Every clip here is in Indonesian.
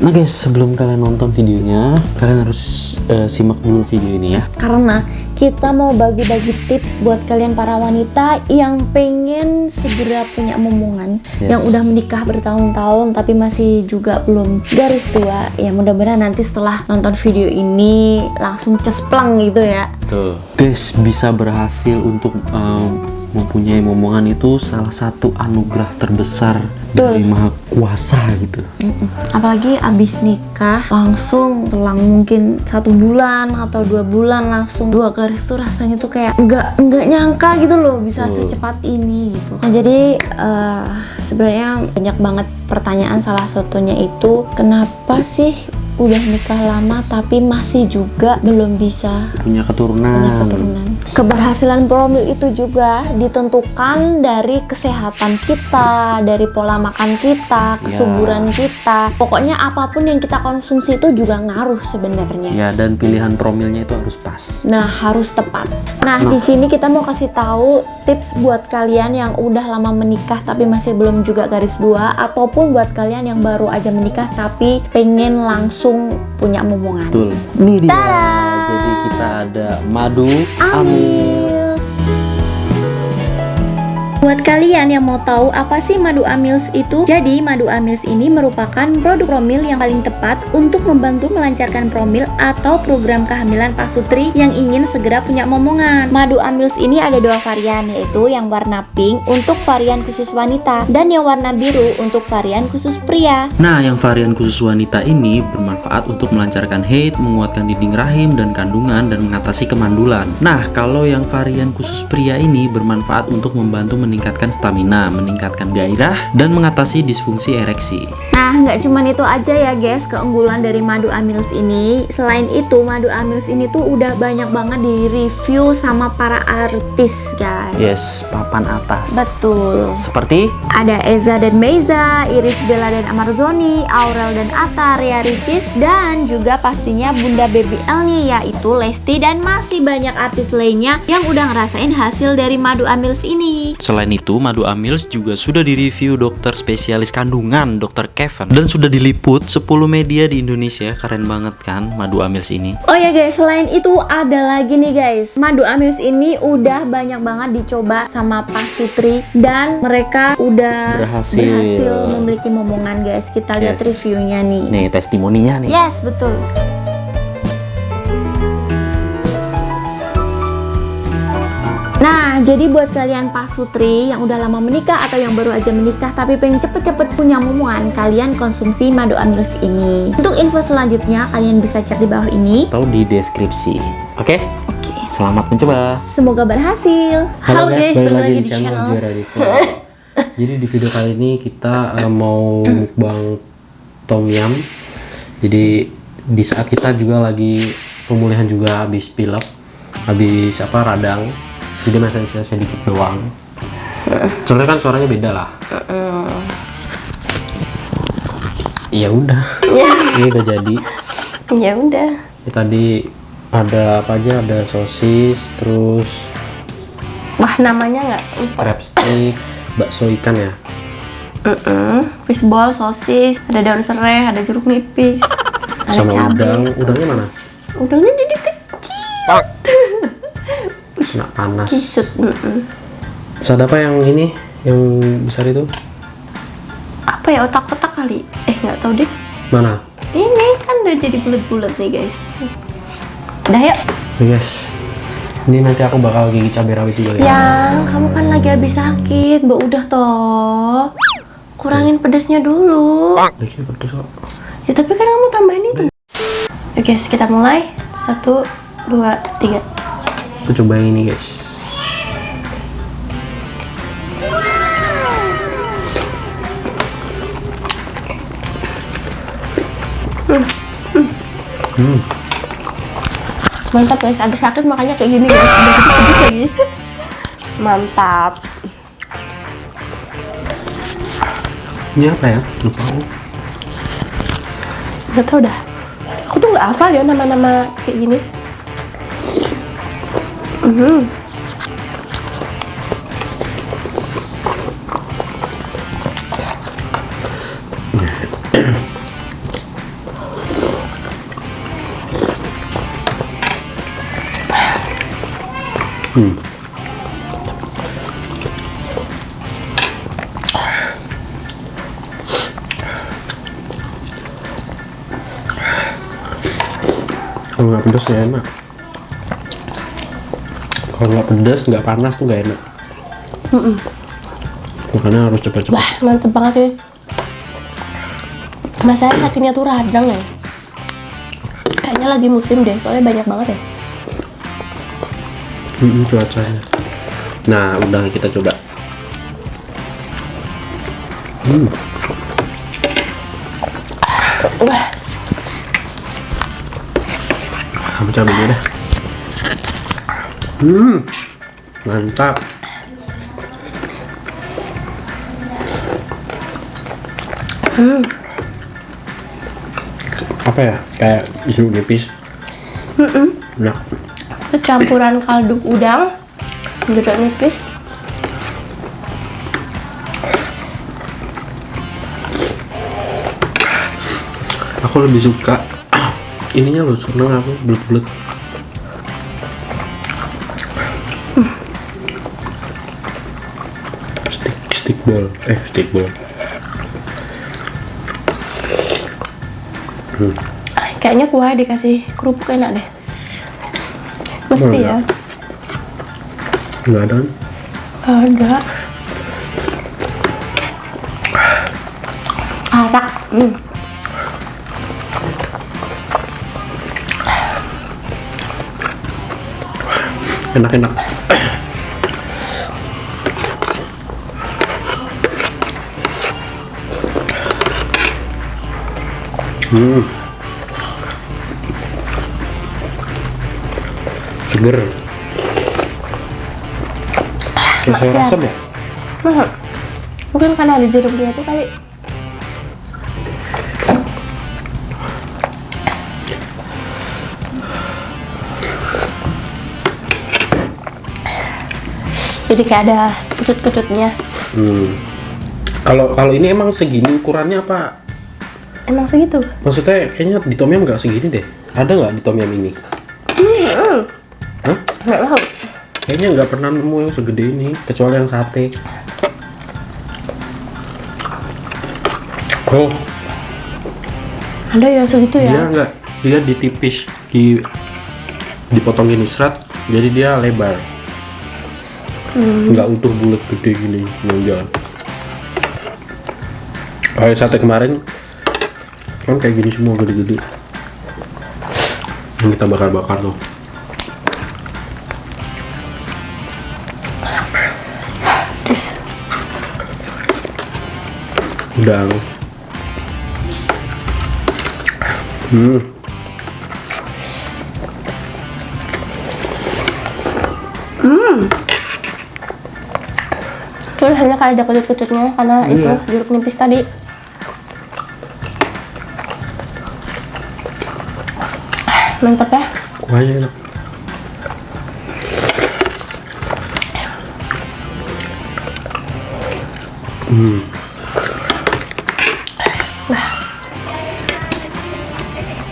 Nah guys, sebelum kalian nonton videonya, kalian harus simak dulu video ini ya. Karena kita mau bagi-bagi tips buat kalian para wanita yang pengen segera punya momongan, yang udah menikah bertahun-tahun tapi masih juga belum garis tua. Ya mudah-mudahan nanti setelah nonton video ini langsung cespleng gitu ya. Tuh, guys, bisa berhasil untuk mempunyai momongan itu salah satu anugerah terbesar dari Maha Kuasa gitu. Apalagi abis nikah langsung selang mungkin 1 bulan atau 2 bulan langsung 2 garis tuh rasanya tuh kayak nggak nyangka gitu loh bisa secepat ini gitu. Nah, jadi sebenarnya banyak banget pertanyaan, salah satunya itu kenapa sih udah nikah lama tapi masih juga belum bisa punya keturunan. Keberhasilan promil itu juga ditentukan dari kesehatan kita, dari pola makan kita, kesuburan kita. Pokoknya apapun yang kita konsumsi itu juga ngaruh sebenarnya. Ya, dan pilihan promilnya itu harus pas. Nah, harus tepat. Nah, di sini kita mau kasih tahu tips buat kalian yang udah lama menikah tapi masih belum juga garis 2, ataupun buat kalian yang baru aja menikah tapi pengen langsung punya momongan. Betul. Ini dia. Tada! Jadi kita ada madu Amils. Buat kalian yang mau tahu apa sih madu amils itu, jadi madu amils ini merupakan produk promil yang paling tepat untuk membantu melancarkan promil atau program kehamilan pasutri yang ingin segera punya momongan. Madu amils ini ada 2 varian, yaitu yang warna pink untuk varian khusus wanita dan yang warna biru untuk varian khusus pria. Nah, yang varian khusus wanita ini bermanfaat untuk melancarkan haid, menguatkan dinding rahim dan kandungan, dan mengatasi kemandulan. Nah, kalau yang varian khusus pria ini bermanfaat untuk membantu meningkatkan stamina, meningkatkan gairah, dan mengatasi disfungsi ereksi. Nah, nggak cuma itu aja ya guys keunggulan dari madu amils ini. Selain itu, madu amils ini tuh udah banyak banget di review sama para artis guys. Yes, papan atas. Betul. Seperti Ada Eza dan Meiza, Iris Bella dan Amarzoni, Aurel dan Atta, Ria Ricis, dan juga pastinya Bunda Baby L nih, yaitu Lesti, dan masih banyak artis lainnya yang udah ngerasain hasil dari madu amils ini. Selain itu, madu amils juga sudah direview dokter spesialis kandungan, Dr. Kevin, dan sudah diliput 10 media di Indonesia. Keren banget kan madu amils ini. Oh ya guys, selain itu ada lagi nih guys, madu amils ini udah banyak banget dicoba sama pasutri dan mereka udah berhasil memiliki momongan guys. Kita lihat reviewnya nih. Nih testimoninya nih. Yes, betul. Nah, jadi buat kalian pasutri yang udah lama menikah atau yang baru aja menikah tapi pengen cepet-cepet punya momongan, kalian konsumsi madu amils ini. Untuk info selanjutnya kalian bisa cek di bawah ini atau di deskripsi. Oke? Oke. Selamat mencoba. Semoga berhasil. Halo guys, balik lagi di channel Juara Review. Jadi di video kali ini kita mau mukbang tom yum. Jadi di saat kita juga lagi pemulihan juga habis pilek, habis radang. Jadi masih sisa sedikit doang. Soalnya kan suaranya beda lah. Ya udah. Ini udah jadi. Ya udah. Ya, tadi ada apa aja? Ada sosis, terus Wah, namanya nggak? crab stick, bakso ikan ya. Fishball, sosis, ada daun serai, ada jeruk nipis, ada Sama cabai. udang. Udangnya mana? Udangnya jadi kecil. Kena panas. Kisut. Terus ada apa yang ini? Yang besar itu? Apa ya, otak-otak kali? Nggak tahu deh. Mana? Ini kan udah jadi bulat-bulat nih guys. Udah yuk. Yes. Ini nanti aku bakal gigit cabai rawit juga ya. Yang kamu kan lagi habis sakit, Mbak, udah toh. Kurangin pedasnya dulu. Dikit pedes kok. Ya tapi kan kamu tambahin itu. Oke guys, kita mulai. 1, 2, 3. Aku coba yang ini guys. Mantap guys, habis sakit makanya kayak gini guys. Udah gitu pedes lagi. Mantap. Ini apa ya? Lupa aku. Gak tau dah. Aku tuh nggak hafal ya nama-nama kayak gini. Hmm. Kalau nggak pedas nggak enak. Kalau nggak pedas, nggak panas tuh nggak enak. Makanya harus cepat-cepat. Wah, mantep banget sih. Masalahnya satunya tuh radang ya. Kayaknya lagi musim deh, soalnya banyak banget ya. Cuacanya. Nah, udah kita coba. Wah, Kamu cabenya dah. Mantap. Apa ya? Kayak jeruk nipis. Nah, itu campuran kaldu udang, jeruk nipis. aku lebih suka ininya loh, seneng aku belut-belut. Stick ball. Kayaknya kuah dikasih kerupuk enak deh. Mesti ya. Nggak ada kan? Ada. Arak. Enak-enak. Seger. Kayak sayur asam ya? Mungkin karena ada jeruknya itu kali. Jadi kayak ada kecut-kecutnya. Kalau ini emang segini ukurannya apa? Emang segitu? Maksudnya kayaknya di tom yum nggak segini deh. Ada nggak di tom yum ini? Hah? Nggak tahu. Kayaknya nggak pernah nemu yang segede ini, kecuali yang sate. Oh, Ada yang segitu dia ya? nggak, dia ditipis, dipotong gini serat, jadi dia lebar. Nggak utuh bulat gede gini, menonjol. Kayak sate kemarin kan kayak gini semua gede-gede. Yang kita bakar-bakar tuh. Terus Udang. Terus hanya kayak ada kecut-kecutnya karena itu jeruk nipis tadi. Mantap ya. Kuahnya enak.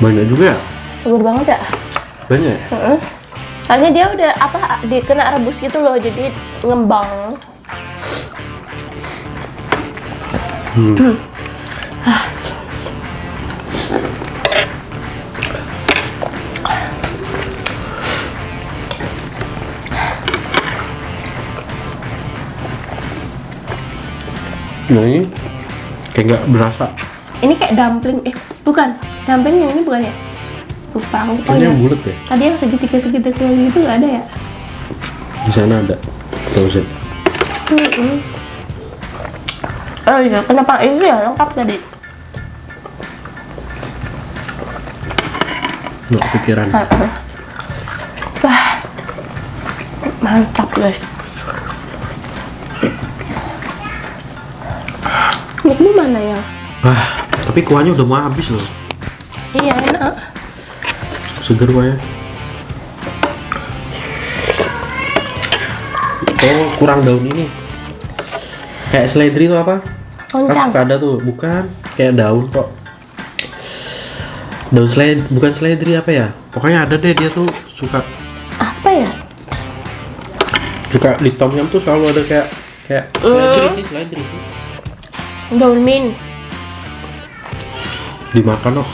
Banyak juga ya? Seger banget ya. Banyak ya? Soalnya dia udah kena rebus gitu loh, jadi ngembang. Nah ini kayak nggak berasa. Ini kayak dumpling, bukan. Dumpling yang ini bukan ya? Lupa aku. Oh Ini ya. yang bulat ya? Tadi yang segitiga-segitiga gitu nggak ada ya? Di sana ada. Frozen. Oh iya, kenapa ini ya lengkap tadi? Nggak kepikiran. Wah, mantap guys. Mukmu mana ya? Tapi kuahnya udah mau habis loh. Iya enak. Seger kuahnya. Oh, kurang daun ini. Kayak seledri tuh apa? Kan Koncang. suka ada tuh, bukan kayak daun kok. Daun bukan seledri apa ya? Pokoknya ada deh, dia tuh suka. Apa ya? Suka di tom yum tuh selalu ada kayak seledri sih. Daun mint. Dimakan loh.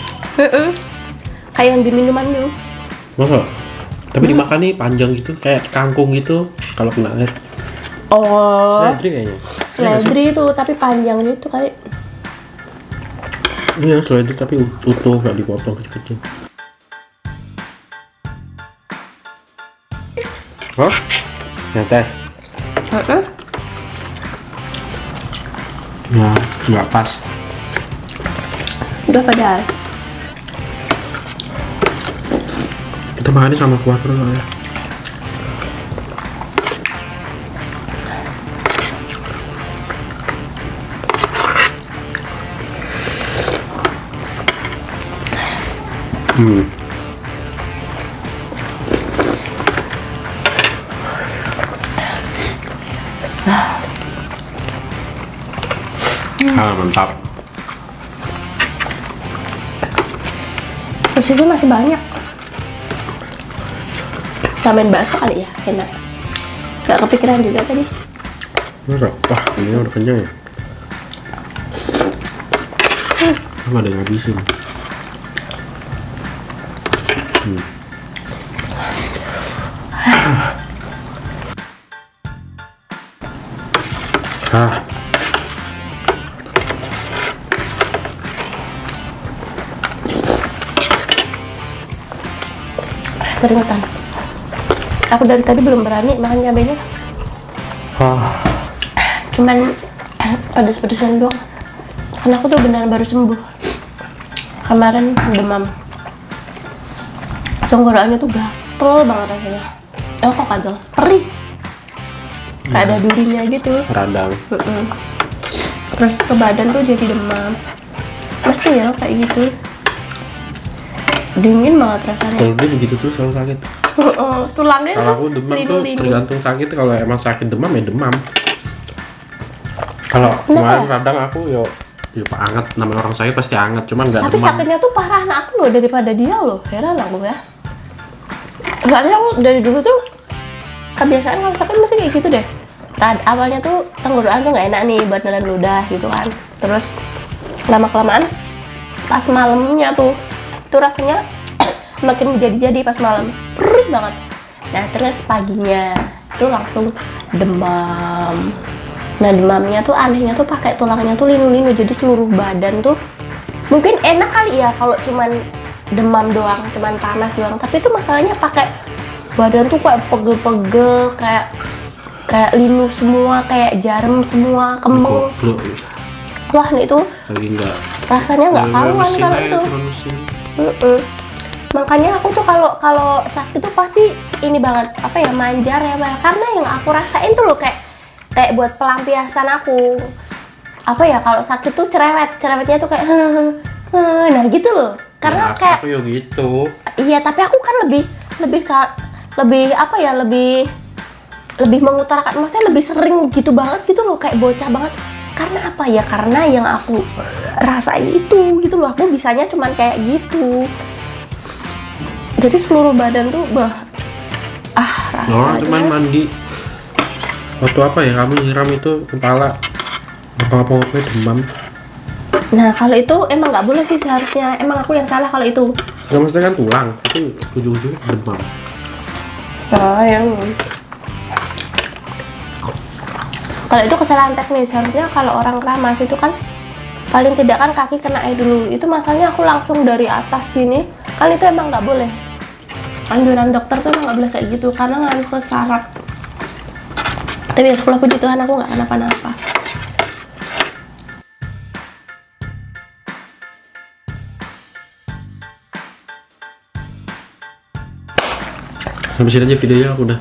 Kayak yang di minuman tuh. Masa? Tapi dimakan nih panjang gitu, kayak kangkung gitu kalau kena air. Oh. Seledri kayaknya. Seledri itu tapi panjang gitu kali. Iya, seledri tapi utuh, nggak dipotong kecil-kecil. Hah? Nyetes? Ya, nggak pas. Udah padahal. Kita makannya sama kuah terus ya. Mantap. Sosisnya masih banyak. Tambahin bakso kali ya, enak. Gak kepikiran juga tadi. Wah, ini udah kenyang ya. Sama ada yang ngabisin. Keringetan. Aku dari tadi belum berani makan cabenya. Cuman pedes-pedesan doang. Karena aku tuh beneran baru sembuh. Kemarin demam. Tenggorokannya tuh gatel banget rasanya. Kok gatel? Perih. Kayak ada durinya gitu. Radang. Terus ke badan tuh jadi demam. Mesti ya kayak gitu. Dingin banget rasanya. Kalau dia begitu tuh selalu sakit. Tulangnya Kalau aku demam tuh tergantung sakit. Kalau emang sakit demam ya demam. Kalau kemarin radang aku ya anget, namanya orang sakit pasti anget, cuman nggak demam. Tapi sakitnya tuh parah anak aku loh daripada dia loh. Heran aku ya. Soalnya aku dari dulu tuh kebiasaan kalau sakit mesti kayak gitu deh. Awalnya tuh tenggorokan tuh nggak enak nih buat nelen ludah gitu kan. Terus lama-kelamaan pas malamnya tuh rasanya makin jadi pas malam, perih banget. Nah terus paginya tuh langsung demam. Nah demamnya tuh anehnya tuh pakai tulangnya tuh linu-linu, jadi seluruh badan tuh mungkin enak kali ya kalau cuman demam doang, cuman panas doang. Tapi itu masalahnya pakai badan tuh kayak pegel-pegel, kayak linu semua, kayak jarum semua, kembung. Wah ini tuh rasanya nggak karuan kalau itu. Makanya aku tuh kalau sakit tuh pasti ini banget, apa ya, manjar ya, karena yang aku rasain tuh loh kayak buat pelampiasan aku, apa ya, kalau sakit tuh cerewetnya tuh kayak nah gitu loh, karena ya, kayak aku ya gitu. Iya, tapi aku kan lebih apa ya, lebih mengutarakan, maksudnya lebih sering gitu banget gitu loh, kayak bocah banget. Karena apa ya, karena yang aku rasain itu gitu loh, aku bisanya cuman kayak gitu. Jadi seluruh badan tuh rasanya. Cuman mandi waktu apa ya, kamu nyiram itu kepala apa demam. Nah kalau itu emang nggak boleh sih seharusnya, emang aku yang salah kalau itu. Nggak, maksudnya kan tulang, itu ujung-ujungnya demam. Yang kalau itu kesalahan teknis, harusnya kalau orang keramas itu kan paling tidak kan kaki kena air dulu. Itu masalahnya aku langsung dari atas sini, kan itu emang nggak boleh. Anjuran dokter tuh emang nggak boleh kayak gitu, karena ngaruh ke saraf. Tapi ya sekolah puji Tuhan aku nggak kenapa-napa. Sampai sini aja videonya, aku udah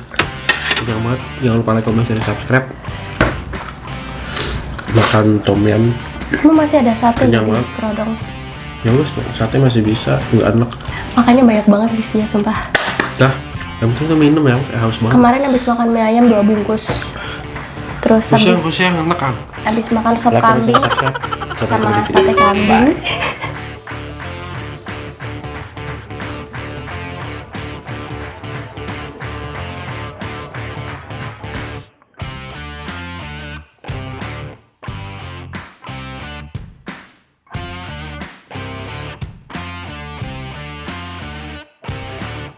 kenyang banget. Jangan lupa like, comment, share, subscribe. Makan tom yum. Masih ada satu di kerodong. Ya wes, sate masih bisa, nggak enak. Makanya banyak banget isinya, sumpah. Dah, yang penting tuh minum ya, haus banget. Kemarin habis makan mie ayam 2 bungkus. Terus habis enak kan? Habis makan sop kambing sama sate kambing.